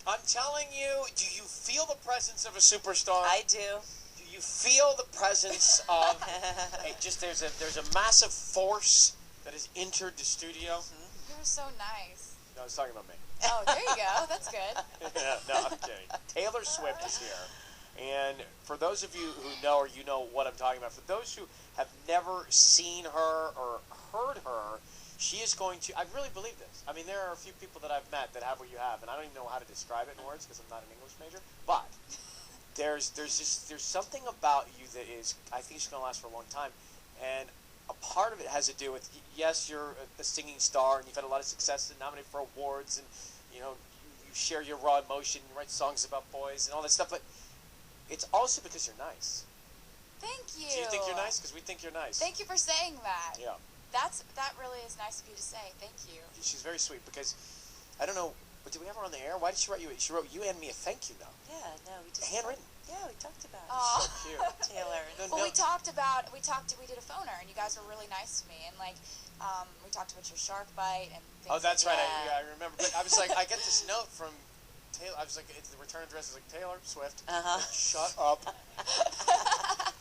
I'm telling you, do you feel the presence of a superstar? I do. Do you feel the presence of there's a massive force that has entered the studio? You're so nice. No, I was talking about me. Oh, there you go. That's good. Yeah, no, I'm kidding. Taylor Swift is here. And for those of you who know or you know what I'm talking about, for those who have never seen her or heard her, she is going to, I really believe this. I mean, there are a few people that I've met that have what you have, and I don't even know how to describe it in words because I'm not an English major, but there's something about you that is, I think she's going to last for a long time, and a part of it has to do with, yes, you're a singing star, and you've had a lot of success and nominated for awards, and, you know, you share your raw emotion, you write songs about boys and all that stuff, but it's also because you're nice. Thank you. Do you think you're nice? Because we think you're nice. Thank you for saying that. Yeah. That really is nice of you to say. Thank you. She's very sweet because, I don't know, but did we have her on the air? Why did she write you? She wrote you and me a thank you note. Yeah, no, we just handwritten. Yeah, we talked about it. Oh. So cute. Taylor. Well, we did a phoner, and you guys were really nice to me, and like, we talked about your shark bite and things. Oh, that's like right. that. I remember. But I was like, I get this note from Taylor. I was like, it's the return address is like Taylor Swift. Like, shut up.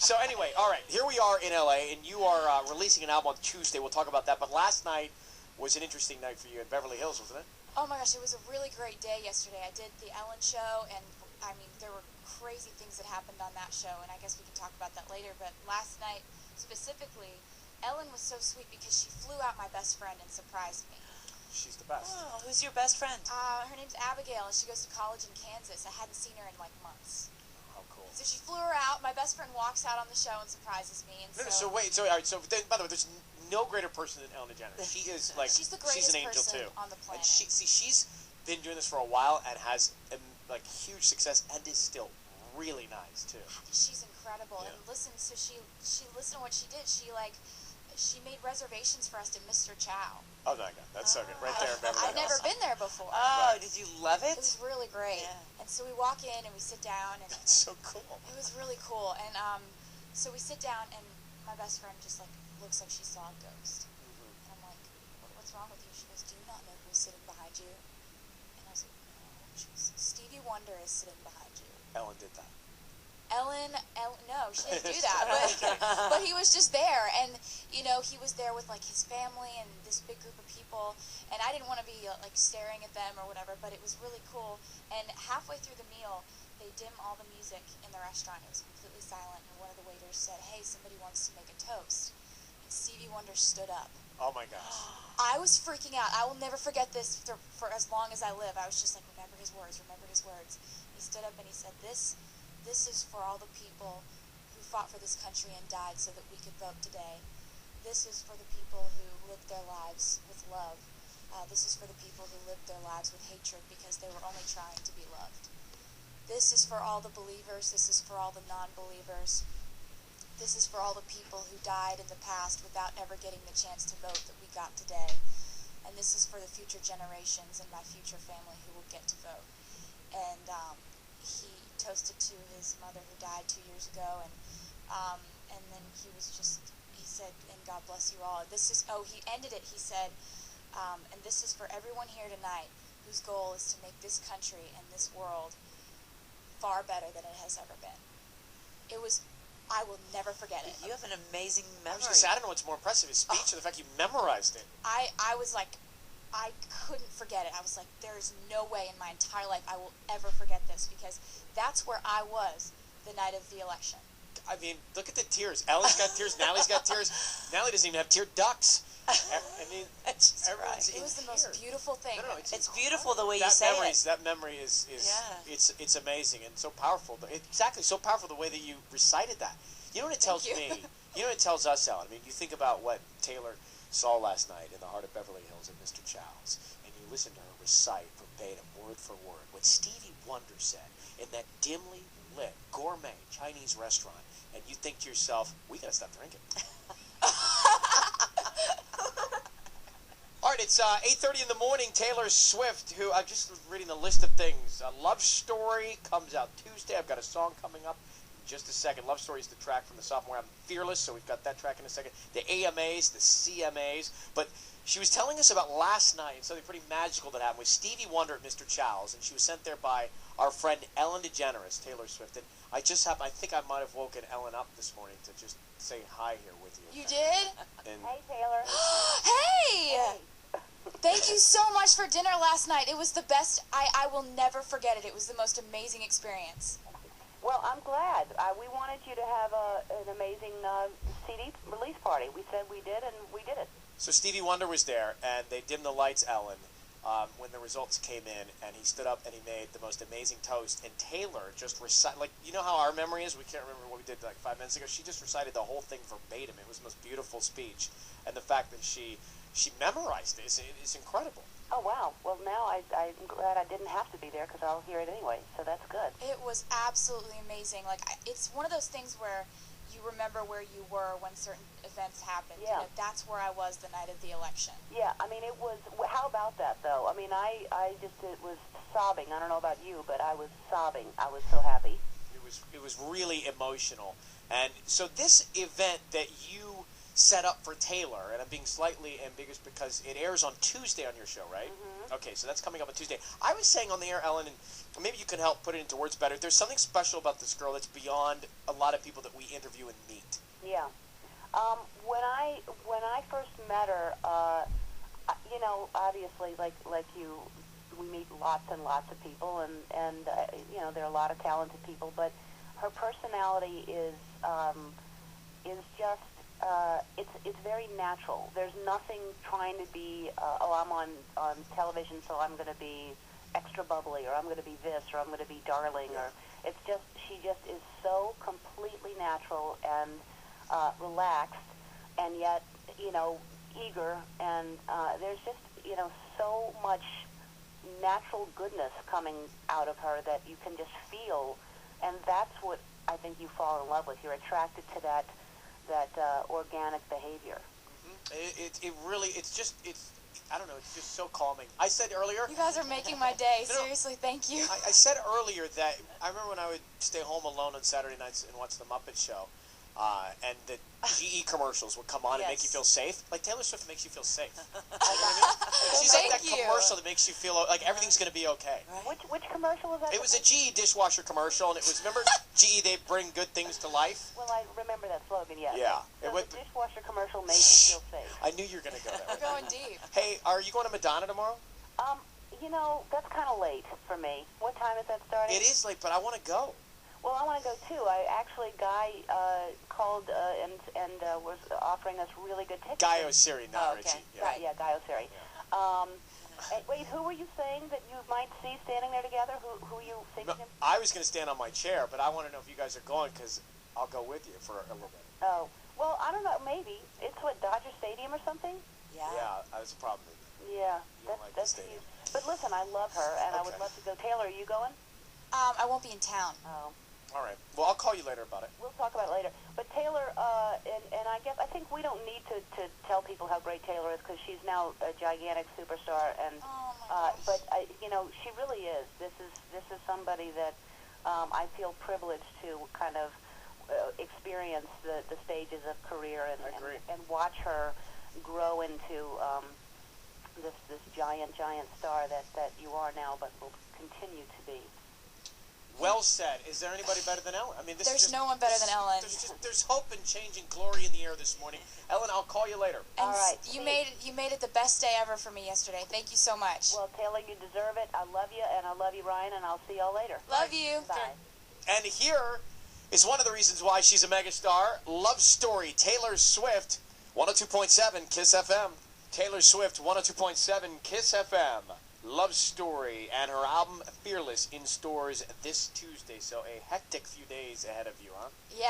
So anyway, all right, here we are in LA, and you are releasing an album on Tuesday. We'll talk about that. But last night was an interesting night for you in Beverly Hills, wasn't it? Oh my gosh, it was a really great day yesterday. I did the Ellen show, and I mean, there were crazy things that happened on that show, and I guess we can talk about that later. But last night, specifically, Ellen was so sweet because she flew out my best friend and surprised me. She's the best. Oh, who's your best friend? Her name's Abigail, and she goes to college in Kansas. I hadn't seen her in like months. Oh, cool. So she flew her out. My best friend walks out on the show and surprises me. And So wait, all right, so then, by the way, there's no greater person than Ellen DeGeneres. She is like, she's the greatest an angel person too. on the planet. And she's been doing this for a while and has like huge success and is still really nice too. She's incredible. Yeah. And listen, so she listened to what she did. She made reservations for us to Mr. Chow. Oh my God, that's so good, right there in Beverly I've never Hills. been there before. Oh, did you love It it? was really great. Yeah. And so we walk in and we sit down, and That's so cool. it was really cool. And so we sit down, and my best friend just like looks like she saw a ghost. And I'm like, what's wrong with you? She goes, do you not know who's sitting behind you? And I was like, no. She goes, Stevie Wonder is sitting behind you. Ellen did that. Ellen, no, she didn't do that, but he was just there, and you know, he was there with like his family and this big group of people, and I didn't want to be like staring at them or whatever, but it was really cool. And halfway through the meal, they dim all the music in the restaurant. It was completely silent, and one of the waiters said, "Hey, somebody wants to make a toast," and Stevie Wonder stood up. Oh my gosh. I was freaking out. I will never forget this for as long as I live. I was just like, remember his words, remember his words. He stood up and he said, This is for all the people who fought for this country and died so that we could vote today. This is for the people who lived their lives with love. This is for the people who lived their lives with hatred because they were only trying to be loved. This is for all the believers. This is for all the non-believers. This is for all the people who died in the past without ever getting the chance to vote that we got today. And this is for the future generations and my future family who will get to vote. And he toasted to his mother who died 2 years ago, and then he said, and God bless you all. He ended it, he said, and this is for everyone here tonight whose goal is to make this country and this world far better than it has ever been. I will never forget it. You have an amazing I memory. was just, I don't know what's more impressive, his speech or the fact you memorized it. I was like, I couldn't forget it. I was like, there is no way in my entire life I will ever forget this, because that's where I was the night of the election. I mean, look at the tears. Ellen's got tears. Natalie's got tears. Natalie doesn't even have tear ducts. I mean, That's everyone's right. It was the most here. beautiful thing. No, It's beautiful the way you that say memory, it. That memory is Yeah. it's amazing and so powerful. Exactly, so powerful the way that you recited that. You know what it tells Thank you. me? You know what it tells us, Ellen? I mean, you think about what Taylor saw last night in the heart of Beverly Hills at Mr. Chow's, and you listen to her recite verbatim, word for word, what Stevie Wonder said in that dimly lit gourmet Chinese restaurant, and you think to yourself, we gotta stop drinking. All right, it's 8:30 in the morning. Taylor Swift, who I'm just reading the list of things. A Love Story comes out Tuesday. I've got a song coming up just a second. Love Story is the track from the sophomore album Fearless, so we've got that track in a second. The AMAs, the CMAs. But she was telling us about last night and something pretty magical that happened with Stevie Wonder at Mr. Chow's, and she was sent there by our friend Ellen DeGeneres, Taylor Swift. And I think I might have woken Ellen up this morning to just say hi here with you. You did? And Hey, Taylor. Hey! Thank you so much for dinner last night. It was the best. I will never forget it. It was the most amazing experience. Well, I'm glad. We wanted you to have an amazing CD release party. We said we did, and we did it. So Stevie Wonder was there, and they dimmed the lights, Ellen, when the results came in, and he stood up and he made the most amazing toast. And Taylor just recited, like, you know how our memory is? We can't remember what we did like 5 minutes ago. She just recited the whole thing verbatim. It was the most beautiful speech. And the fact that she memorized it is incredible. Oh, wow. Well, now I'm glad I didn't have to be there because I'll hear it anyway, so that's good. It was absolutely amazing. Like, it's one of those things where you remember where you were when certain events happened. Yeah. You know, that's where I was the night of the election. Yeah, I mean, it was, how about that, though? I mean, I was sobbing. I don't know about you, but I was sobbing. I was so happy. It was really emotional. And so this event that you set up for Taylor, and I'm being slightly ambiguous because it airs on Tuesday on your show, right? Mm-hmm. Okay, so that's coming up on Tuesday. I was saying on the air, Ellen, and maybe you can help put it into words better, there's something special about this girl that's beyond a lot of people that we interview and meet. Yeah. When I first met her, you know, obviously, like you, we meet lots and lots of people, and you know, there are a lot of talented people, but her personality is just it's very natural. There's nothing trying to be I'm on television, so I'm going to be extra bubbly, or I'm going to be this, or I'm going to be darling, or it's just she just is so completely natural and relaxed, and yet, you know, eager, and there's just, you know, so much natural goodness coming out of her that you can just feel, and that's what I think you fall in love with. You're attracted to that organic behavior. Mm-hmm. It really, I don't know, it's just so calming. I said earlier... You guys are making my day. Seriously, thank you. I said earlier that I remember when I would stay home alone on Saturday nights and watch The Muppet Show, and the GE commercials would come on and make you feel safe. Like, Taylor Swift makes you feel safe. You know what I mean? She's like that commercial that makes you feel like everything's going to be okay. Right. Which commercial was that? It was a GE dishwasher commercial, and it was, remember, GE, they bring good things to life? Well, I remember that slogan, yes. Yeah. So the dishwasher commercial made you feel safe. I knew you were going to go there. We're going deep. Hey, are you going to Madonna tomorrow? You know, that's kind of late for me. What time is that starting? It is late, but I want to go. Well, I want to go too. Guy called and was offering us really good tickets. Guy O'Siri, not okay. Richie. Yeah. Right, yeah, Guy O'Siri. Wait, who were you saying that you might see standing there together? Who are you thinking? No, I was going to stand on my chair, but I want to know if you guys are going because I'll go with you for a little bit. Oh, well, I don't know. Maybe it's what, Dodger Stadium or something? Yeah. Yeah, that's a problem. Yeah, You don't like that's the stadium. huge. But listen, I love her, and I would Okay. love to go. Taylor, are you going? I won't be in town. Oh. All right. Well, I'll call you later about it. We'll talk about it later. But Taylor, and I think we don't need to tell people how great Taylor is because she's now a gigantic superstar. And Oh my gosh. but you know, she really is. This is somebody that I feel privileged to kind of experience the stages of career I agree. and watch her grow into this giant star that you are now, but will continue to be. Well said. Is there anybody better than Ellen? I mean, There's no one better than Ellen. There's hope and change and glory in the air this morning. Ellen, I'll call you later. And All right. you made it the best day ever for me yesterday. Thank you so much. Well, Taylor, you deserve it. I love you, and I love you, Ryan, and I'll see y'all later. Love you. Bye. And here is one of the reasons why she's a megastar. Love Story, Taylor Swift, 102.7 KISS FM. Taylor Swift, 102.7 KISS FM. Love Story and her album Fearless in stores this Tuesday. So a hectic few days ahead of you, huh? Yeah.